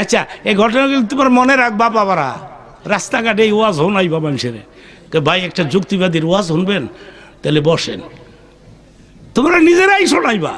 আচ্ছা, এই ঘটনাগুলো তোমার মনে রাখবা বাবারা। রাস্তাঘাটে এই ওয়াজ শোনাইবা মানুষের, ভাই একটা যুক্তিবাদীর ওয়াজ শুনবেন, তাহলে বসেন, তোমরা নিজেরাই শোনাইবা।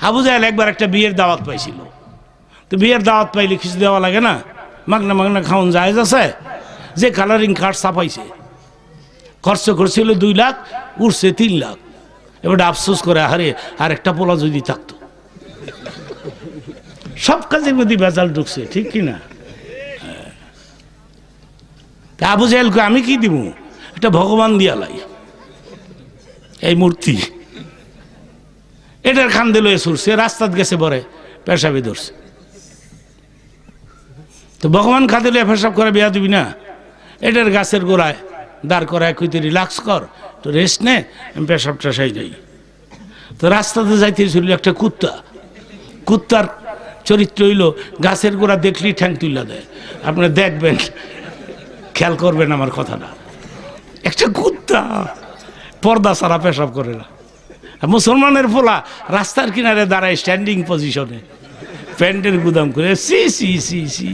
আবু জাহেল একবার একটা বিয়ের দাওয়াত পাইছিল, তো বিয়ের দাওয়াত পাইলে কিছু দেওয়া লাগে না, মাগনা মাগনা খাওয়ান জায়েজ আছে। যে কালারিং কার্ড ছাপাইছে, খরচ করছিল 2 লাখ, উঠছে 3 লাখ। এবার আফসোস করে, আরে আর একটা পোলা যদি থাকতো। সব কাজের মধ্যে বেজাল ঢুকছে, ঠিক কিনা? তা আবু জাহেলকে আমি কি দিব? একটা ভগবান দিয়া লাই, এই মূর্তি, এটার খান দিল ছুটছে, রাস্তাত গেছে পরে পেশাবে ধরছে। তো ভগবান খাদিলে পেশাব করে বিয়া দিবি না, এটার গাছের গোড়ায় দাঁড় করায় কইতে রিল্যাক্স কর, তো রেস্ট নে, আমি পেশাব টেশাই যাই। তো রাস্তাতে যাইতে ছিল একটা কুত্তা, কুত্তার চরিত্র হইল গাছের গোড়া দেখলেই ঠ্যাং তুল্লা দেয়। আপনি দেখবেন, খেয়াল করবেন আমার কথাটা। একটা কুত্তা পর্দা ছাড়া পেশাব করে না। মুসলমানের ফোলা রাস্তার কিনারে দাঁড়ায় স্ট্যান্ডিং পজিশনে, প্যান্টের গুদাম করে। সি সি সি সি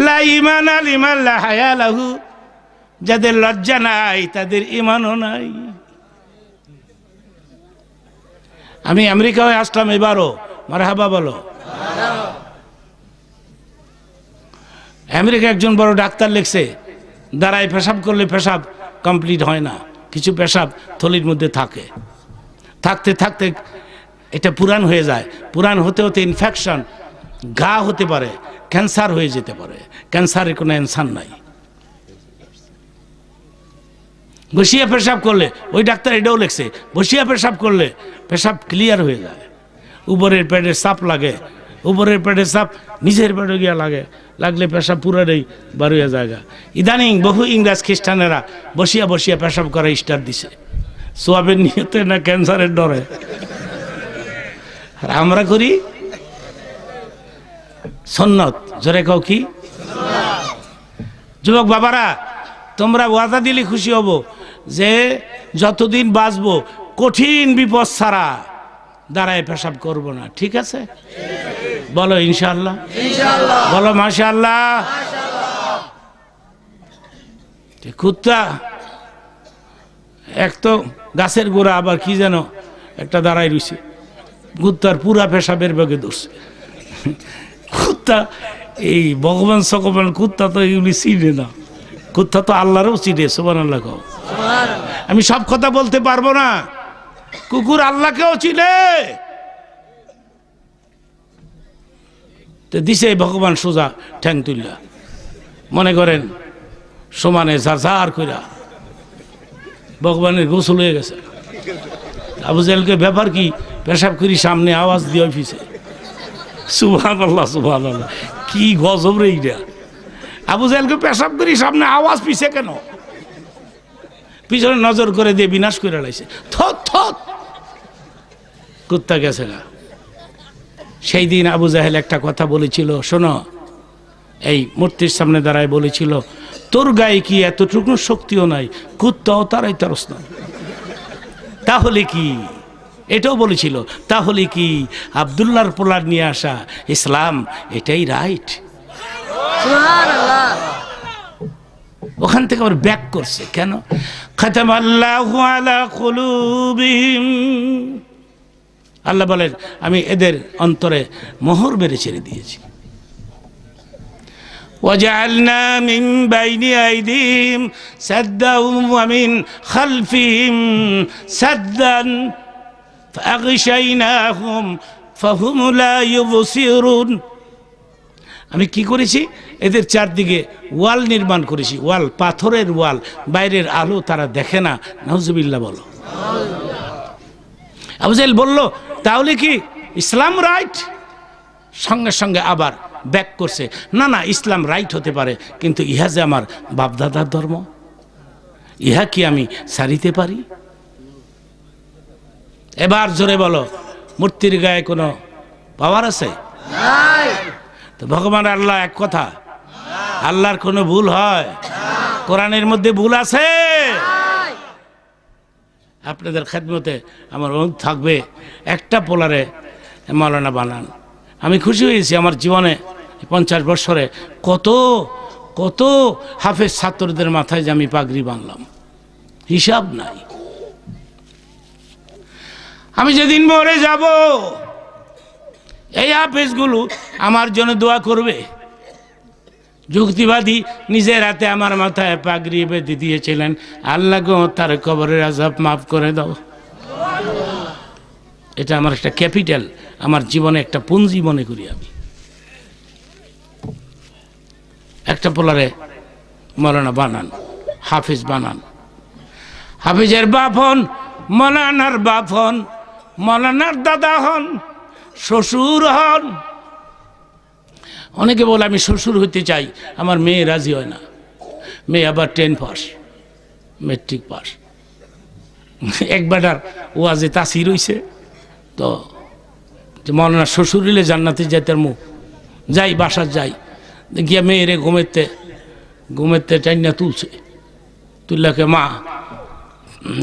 লা ঈমান লিমান লা হায়া লাহু, যাদের লজ্জা নাই তাদের ঈমানও নাই। আমি আমেরিকায় আসলাম এবারও, মারহাবা বলো। আমেরিকা একজন বড় ডাক্তার লিখছে, দাঁড়ায় পেশাব করলে পেশাব কমপ্লিট হয় না, কিছু পেশাব থলির মধ্যে থাকে, থাকতে থাকতে এটা পুরান হয়ে যায়, পুরান হতে হতে ইনফেকশন, ঘা হতে পারে, ক্যান্সার হয়ে যেতে পারে। ক্যান্সারের কোনো অ্যান্সার নাই। বসিয়া পেশাব করলে, ওই ডাক্তার এটাও লিখছে, বসিয়া পেশাব করলে পেশাব ক্লিয়ার হয়ে যায়। উপরের পেটের চাপ লাগে, উপরের পেটের চাপ নিচের পেটে গিয়া লাগে, লাগলে পেশাব পুরাটাই বার হয়ে জায়গা। ইদানিং বহু ইংরেজ খ্রিস্টানেরা বসিয়া বসিয়া পেশাব করা স্টার্ট দিছে, সোয়াবের নিয়তে না ক্যান্সারের ডরে। আর আমরা করি সুন্নত। জোরে কও কি? যুবক বাবারা, তোমরা ওয়াদা দিলে খুশি হব যে যতদিন বাঁচবো কঠিন বিপদ ছাড়া দাঁড়ায় পেশাব করব না, ঠিক আছে? বলো ইনশাআল্লাহ, বলো মাশাআল্লাহ। কুত্তা এক তো গাছের গোড়া, আবার কি যেন একটা দাঁড়ায় রয়েছে, কুত্তার পুরা পেশাবের বেগে ধরছে। কুত্তা এই ভগবান সকবান, কুত্তা তো এগুলি চিনে না, কুত্তা তো আল্লাহরও চিনে। সুবহানাল্লাহ কও। আমি সব কথা বলতে পারবো না, কুকুর আল্লাহকেও চিনে। তো দিছে ভগবান সোজা ঠ্যাং তুললা, মনে করেন সমানে ঝাড় কইরা ভগবানের গোসল হয়ে গেছে। আবু জাহেলকে ব্যাপার কি? পেশাব করি সামনে আওয়াজ দিয়ে অফিসে। সুবহানাল্লাহ সুবহানাল্লাহ, কি গজব রে এইটা। আবু জাহেলকে পেশাব করি সামনে আওয়াজ, পিছে কেন? পিছনে নজর করে দিয়ে বিনাশ করে লাইছে। থত থত কুত্তা গেছে গা। সেই দিন আবু জাহেল একটা কথা বলেছিল, শোনো, এই মূর্তির সামনে দাঁড়ায় বলেছিল, তোর গায়ে কি এতটুকু শক্তিও নাই, কুত্তাও তারাই তারস না। তাহলে কি? এটাও বলেছিল, তাহলে কি আব্দুল্লাহর পোলার নিয়ে আসা ইসলাম এটাই রাইট? ওখান থেকে আবার ব্যাক করছে কেন? খাতামাল্লাহু আলা কুলুবিহিম, আল্লাহ বলেন আমি এদের অন্তরে মোহর মেরে ছেড়ে দিয়েছি। وجعلنا من بين أيديهم سدا ومن خلفهم سدا فأغشيناهم فهم لا يبصرون। আমি কি করেছি? এদের চারদিকে ওয়াল নির্মাণ করেছি, ওয়াল, পাথরের ওয়াল, বাইরের আলো তারা দেখে না। নাউজুবিল্লাহ বলো। আবু জাহেল বলল, তাহলে কি ইসলাম রাইট? সঙ্গে সঙ্গে আবার ব্যাক করছে, না না, ইসলাম রাইট হতে পারে, কিন্তু ইহা যে আমার বাপদাদার ধর্ম, ইহা কি আমি ছাড়িতে পারি? এবার জোরে বলো, মূর্তির গায়ে কোনো পাওয়ার আছে? তো ভগবান আল্লাহ এক কথা, আল্লাহর কোনো ভুল হয়? কোরআনের মধ্যে ভুল আছে? আপনাদের খেদমতে আমার অনুরোধ থাকবে, একটা পোলারে মাওলানা বানান, আমি খুশি হয়েছি আমার জীবনে 50 বছরে কত কত হাফেজ ছাত্রদের মাথায় যে আমি পাগড়ি বাঁধলাম, হিসাব নাই। আমি যেদিন মরে যাব এই হাফেজগুলো আমার জন্য দোয়া করবে। যুক্তিবাদী নিজের হাতে আমার মাথায় পাগড়ি বেঁধে দিয়েছিলেন, আল্লাহ গো তার কবরের আযাব মাফ করে দাও। এটা আমার একটা ক্যাপিটাল, আমার জীবনে একটা পুঁজি মনে করি আমি। একটা পোলারে মৌলানা বানান, হাফেজ বানান। হাফেজের বাপ হন, মৌলানার বাপ হন, মৌলানার দাদা হন, শ্বশুর হন। অনেকে বলে আমি শ্বশুর হইতে চাই, আমার মেয়ে রাজি হয় না। মেয়ে আবার 10 পাস, মেট্রিক পাস। একবারটার ওয়াজে তাসির হইছে তো মৌলানা শ্বশুর হইলে জান্নাতে যাইতার মুখ যাই, বাসা যাই, গিয়া মেয়েরে ঘুমেতে টাইনা তুলছে। তুললাকে মা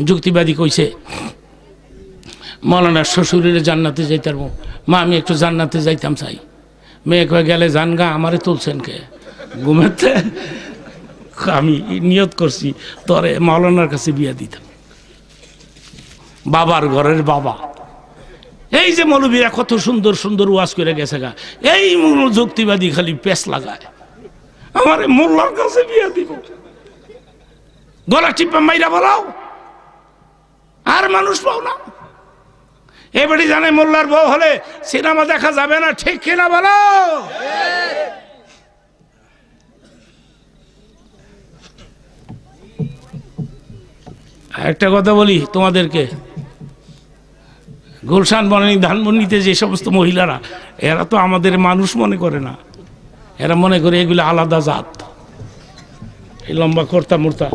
যুক্তিবাদী কইছে মৌলানা শ্বশুর হইলে জান্নাতে যাইতার মুখ, মা আমি একটু জান্নাতে যাইতাম চাই। মেয়ে কয়ে গেলে জানগা, আমারে তুলছেন কে ঘুমেতে? আমি নিয়ত করছি তোরে মৌলানার কাছে বিয়া দিতাম। বাবার ঘরের বাবা। এই যে মৌলবীরা কত সুন্দর সুন্দর ওয়াজ করে গেছে গা, এই যুক্তিবাদী খালি পেস লাগায়, আমারে মোল্লার কাছে বিয়া দিব। গলা টিপা মাইরা বলাও, আর মানুষ পাও না। এবারে জানে মোল্লার বউ হলে সিনেমা দেখা যাবে না, ঠিক কিনা বলো? একটা কথা বলি তোমাদেরকে, গুলশান বনানী ধানমন্ডিতে যে সমস্ত মহিলারা, এরা তো আমাদের মানুষ মনে করে না, এরা মনে করে এগুলো আলাদা জাত। এই লম্বা কুর্তা মুর্তা,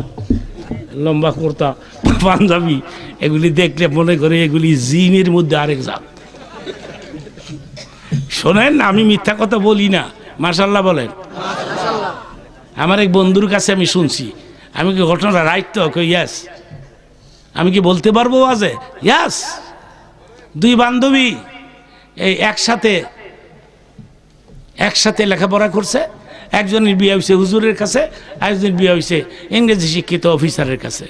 লম্বা কুর্তা পাঞ্জাবি, এগুলি দেখলে মনে করে এগুলি জিনের মধ্যে আরেক জাত। শোনেন, আমি মিথ্যা কথা বলি না, মাশাআল্লাহ বলেন। আমার এক বন্ধুর কাছে আমি শুনছি, আমি কি ঘটনা রাইট তো? ইয়াস। আমি কি বলতে পারবো আজে? ইয়াস। 2 বান্ধবী এই একসাথে লেখাপড়া করছে। একজনের বিয়ে হয়েছে হুজুরের কাছে, একজনের বিয়ে হয়েছে ইংরেজি শিক্ষিত অফিসারের কাছে।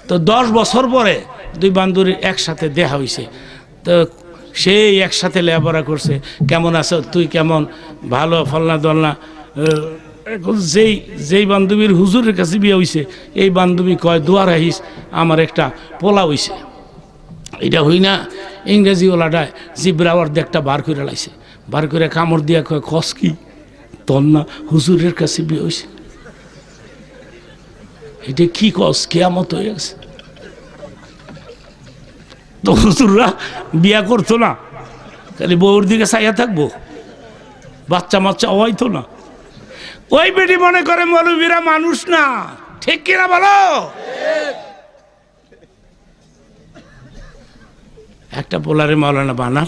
তো 10 বছর পরে 2 বান্ধবীর একসাথে দেখা হয়েছে। তো সেই একসাথে লেখাপড়া করছে, কেমন আছো তুই, কেমন, ভালো, ফলনা দলনা। যেই বান্ধবীর হুজুরের কাছে বিয়ে হয়েছে, এই বান্ধবী কয় দুয়ার আহিস, আমার একটা পোলা হয়েছে। এটা হই না, ইংরেজিওয়ালাটায় জিব্রাওয়ার দিয়ে একটা বার করে লাইছে, বার করে কামড় দিয়া কয় খস কি তোর না হুজুরের কাছে বিয়ে হয়েছে। এটা কি কস, কেয়ামত হয়ে গেছে। তো হুজুররা বিয়া করতো না, খালি বউর দিকে চাইয়া থাকবো, বাচ্চা মাচ্চা হয়তো না। ওই বেটি মনে করে মৌলবীরা মানুষ না, ঠিক কিনা বলো? একটা পোলারে মৌলানা বানান,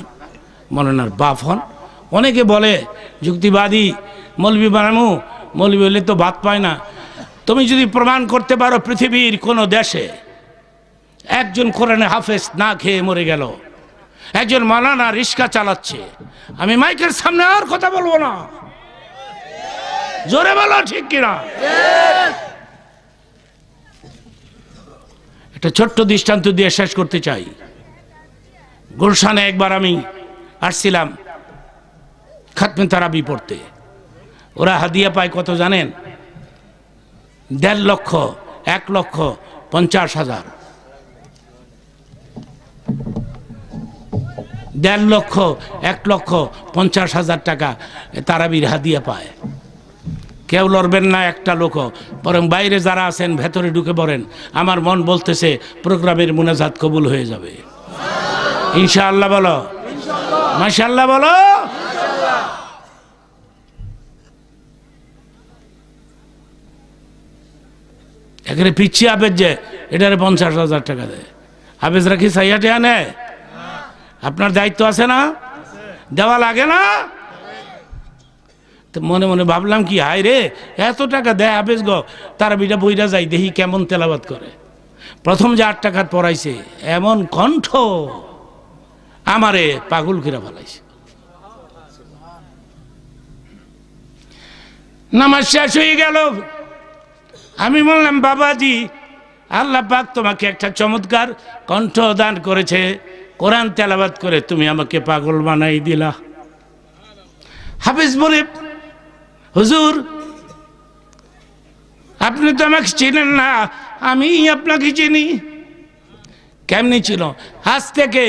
মৌলানার বাপ হন। অনেকে বলে যুক্তিবাদী মৌলবী বানামু, মৌলবী হলে তো ভাত পায় না। তুমি যদি প্রমাণ করতে পারো পৃথিবীর কোনো দেশে একজন কোরআনে হাফেজ না খেয়ে মরে গেল, একজন মৌলানা রিক্সা চালাচ্ছে, আমি মাইকের সামনে আর কথা বলবো না, জোরে বলো ঠিক কিনা? একটা ছোট্ট দৃষ্টান্ত দিয়ে শেষ করতে চাই। গুলশানে একবার আমি আসছিলাম খাতমে তারাবি পড়তে। ওরা হাদিয়া পায় কত জানেন? 1.5 লক্ষ, 1,50,000, 1.5 লক্ষ, 1,50,000 টাকা তারাবির হাদিয়া পায়। কেউ লড়বেন না একটা লোক, বরং বাইরে যারা আছেন ভেতরে ঢুকে পড়েন। আমার মন বলতেছে প্রোগ্রামের মুনাজাত কবুল হয়ে যাবে ইনশাআল্লাহ। বলো মাশাআল্লাহ, বলো। এখানে পিচ্ছি হাফেজ যে এটারে 50,000 টাকা দেয়। হাফেজরা কি চাইয়া টেয়া নেয়? আপনার দায়িত্ব আছে না? দেওয়া লাগে না? তো মনে মনে ভাবলাম কি, হায় রে, এত টাকা দেয় হাফেজ গো, তারা বিটা বইরা যাই দেখি কেমন তেলাবাত করে। প্রথম যে 8 টাকার পড়াইছে, এমন কণ্ঠ আমারে পাগল করে ফেলাইছে। নামাজ শেষ হয়ে গেল। আমি বললাম, বাবাজি, আল্লাহ পাক তোমাকে একটা চমৎকার কণ্ঠ দান করেছে, কোরআন তেলাওয়াত করে তুমি আমাকে পাগল বানাই দিলা। হাফেজ বলে, হুজুর আপনি তো আমাকে চিনেন না, আমি আপনাকে চিনি। কেমনি ছিল? আজ থেকে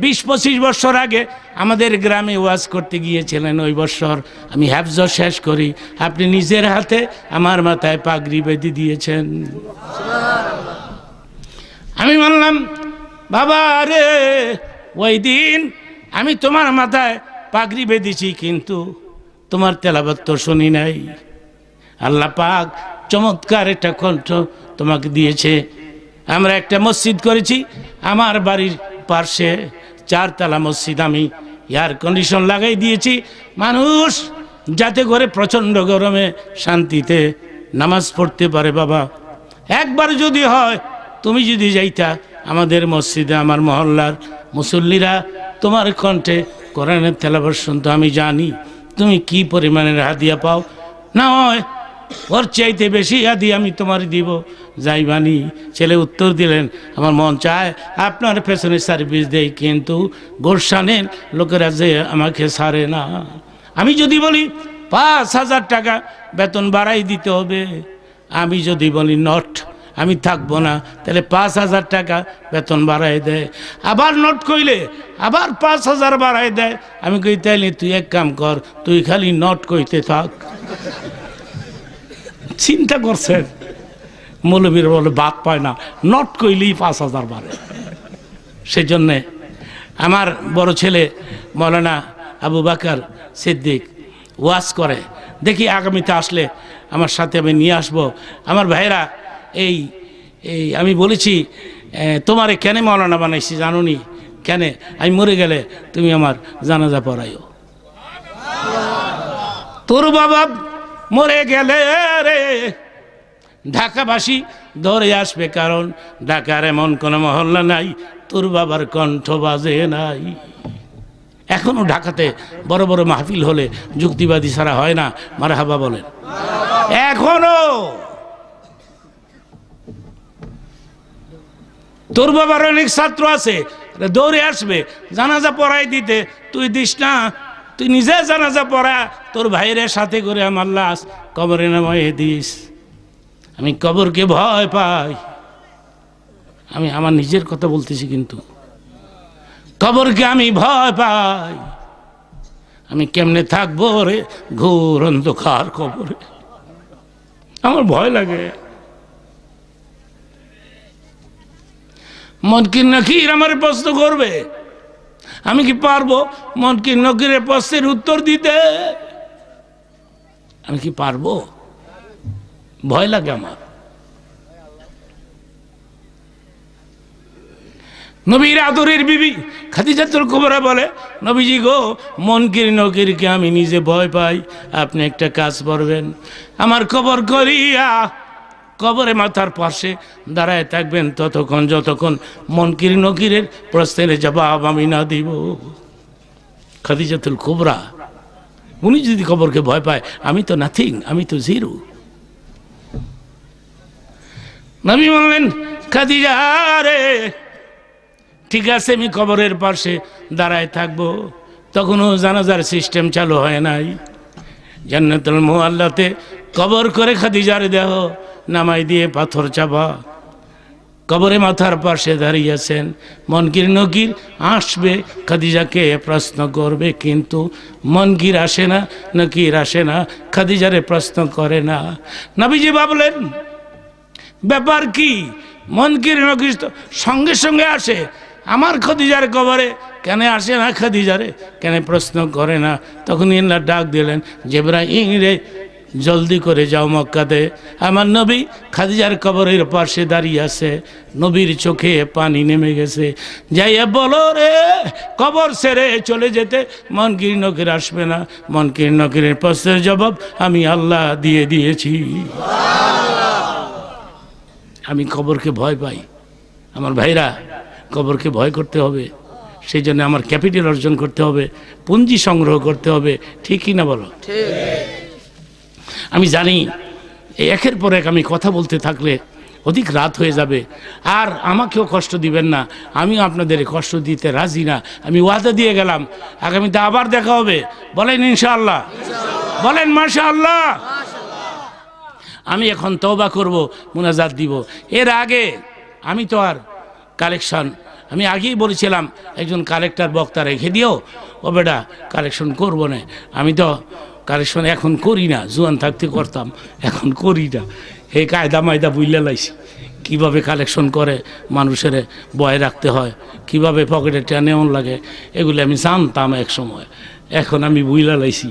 20-25 বছর আগে আমাদের গ্রামে ওয়াজ করতে গিয়েছিলেন। ওই বছর আমি হাফজ শেষ করি, আপনি নিজের হাতে আমার মাথায় পাগড়ি বেঁধে দিয়েছেন। আমি বললাম, বাবা রে, ওই দিন আমি তোমার মাথায় পাগড়ি বেঁধেছি, কিন্তু তোমার তেলাওয়াত তো শুনি নাই। আল্লাহ পাক চমৎকার একটা কণ্ঠ তোমাকে দিয়েছে। আমরা একটা মসজিদ করেছি আমার বাড়ির পাশে, 4 তলা মসজিদ। আমি এয়ার কন্ডিশন লাগাই দিয়েছি, মানুষ যাতে করে প্রচণ্ড গরমে শান্তিতে নামাজ পড়তে পারে। বাবা, একবার যদি হয়, তুমি যদি যাইতা আমাদের মসজিদে, আমার মহল্লার মুসল্লিরা তোমার কণ্ঠে কোরআনের তেলাওয়াত শুনতো, আমি জানি তুমি কি পরিমাণের হাদিয়া পাও। না হয় ওর চাইতে বেশি হাদিয়া আমি তোমার দিব, যাইবানি। ছেলে উত্তর দিলেন, আমার মন চায় আপনার পেছনে সার্ভিস দেয়, কিন্তু গোরসানের লোকেরা যে আমাকে ছাড়ে না। আমি যদি বলি 5,000 টাকা বেতন বাড়াই দিতে হবে, আমি যদি বলি নট, আমি থাকবো না, তাহলে 5,000 টাকা বেতন বাড়াই দেয়। আবার নোট কইলে আবার 5,000 বাড়াই দেয়। আমি কই, তাইলে তুই এক কাম কর, তুই খালি নোট কইতে থাক। চিন্তা করছেন? মৌলবীর বলে বাদ পায় না, নোট কইলেই 5,000 বাড়ে। সেই জন্যে আমার বড় ছেলে মৌলানা আবু বাকার সিদ্দিক ওয়াজ করে, দেখি আগামীতে আসলে আমার সাথে আমি নিয়ে আসবো। আমার ভাইরা, এই আমি বলেছি, তোমারে কেন মৌলানা বানাইছি জানো নি? কেন? আমি মরে গেলে তুমি আমার জানাজা পড়াইও। তোর বাবা মরে গেলে রে ঢাকাবাসী ধরে আসবে, কারণ ঢাকার এমন কোনো মহল্লা নাই তোর বাবার কণ্ঠ বাজে নাই। এখনো ঢাকাতে বড় বড় মাহফিল হলে যুক্তিবাদী ছাড়া হয় না। মারহাবা বলেন। এখনো তোর বাবার অনেক ছাত্র আছে, দৌড়ে আসবে জানাজা পড়াই দিতে। তুই দিস না, তুই নিজে জানাজা পড়া, তোর ভাইয়ের সাথে করে আমার লাশ কবরে নামাইয়ে দিস। আমি কবরকে ভয় পাই। আমি আমার নিজের কথা বলতেছি, কিন্তু কবরকে আমি ভয় পাই। আমি কেমনে থাকবো রে ঘোর অন্ধকার কবরে, আমার ভয় লাগে। মুনকির নাকির আমার প্রশ্ন করবে, আমি কি পারবো মুনকির নাকিরের প্রশ্নের উত্তর দিতে? আমি কি পারবো? ভয় লাগে আমার। নবীর আদরের বিবি খাদিজাতুল কুবরা বলে, নবীজি গো, মুনকির নাকিরকে আমি নিজে ভয় পাই। আপনি একটা কাজ করবেন, আমার কবর করিয়া কবরে মাথার পাশে দাঁড়ায় থাকবেন ততক্ষণ যতক্ষণ মুনকির নাকিরের প্রশ্নের জবাব আমি না দিব। খাদিজাতুল কুবরা, উনি যদি কবরকে ভয় পায়, আমি তো নাথিং, আমি তো জিরো। নবী বললেন, খাদিজা রে, ঠিক আছে, আমি কবরের পাশে দাঁড়ায় থাকবো। তখনও জানাজার সিস্টেম চালু হয় নাই। জান্নাতুল মুআল্লাতে কবর করে খাদিজার দেহ নামাই দিয়ে পাথর চাপা, কবরে মাথার পাশে দাঁড়িয়েছেন। মুনকির নাকির আসবে, খাদিজাকে প্রশ্ন করবে, কিন্তু মুনকির আসে না, নাকির আসে না, খাদিজারে প্রশ্ন করে না। নবীজি ভাবলেন, ব্যাপার কি? মুনকির নাকির তো সঙ্গে সঙ্গে আসে, আমার খাদিজার কবরে কেন আসে না? খাদিজারে কেন প্রশ্ন করে না? তখন আল্লাহ ডাক দিলেন, জিবরাইল রে, জলদি করে যাও মক্কাতে। আমার নবী খাদিজার কবরের পাশে দাঁড়িয়ে আছে, নবীর চোখে পানি নেমে গেছে। যাইয়া বলো রে, কবর ছেড়ে চলে যেতে, মুনকির নাকির আসবে না। মুনকির নাকিরের প্রশ্নের জবাব আমি আল্লাহ দিয়ে দিয়েছি। আমি কবরকে ভয় পাই। আমার ভাইরা, কবরকে ভয় করতে হবে। সেই জন্য আমার ক্যাপিটাল অর্জন করতে হবে, পুঁজি সংগ্রহ করতে হবে। ঠিক কি না বলো? আমি জানি এই একের পর এক আমি কথা বলতে থাকলে অধিক রাত হয়ে যাবে, আর আমাকেও কষ্ট দিবেন না, আমিও আপনাদের কষ্ট দিতে রাজি না। আমি ওয়াদা দিয়ে গেলাম আগামীতে আবার দেখা হবে। বলেন ইনশাআল্লাহ, বলেন মাশাআল্লাহ। আমি এখন তওবা করব, মুনাজাত দিব। এর আগে আমি তো আর কালেকশন, আমি আগেই বলেছিলাম একজন কালেক্টর বক্তা রেখে দিও, ও বেটা কালেকশন করবো না। আমি তো কালেকশন এখন করি না, জোয়ান থাকতে করতাম, এখন করি না। এই কায়দা মায়দা বুইলা লাইছি, কীভাবে কালেকশন করে মানুষের ভয় রাখতে হয়, কিভাবে পকেটে টেনেও লাগে, এগুলো আমি জানতাম এক সময়, এখন আমি বুইলা লাইছি।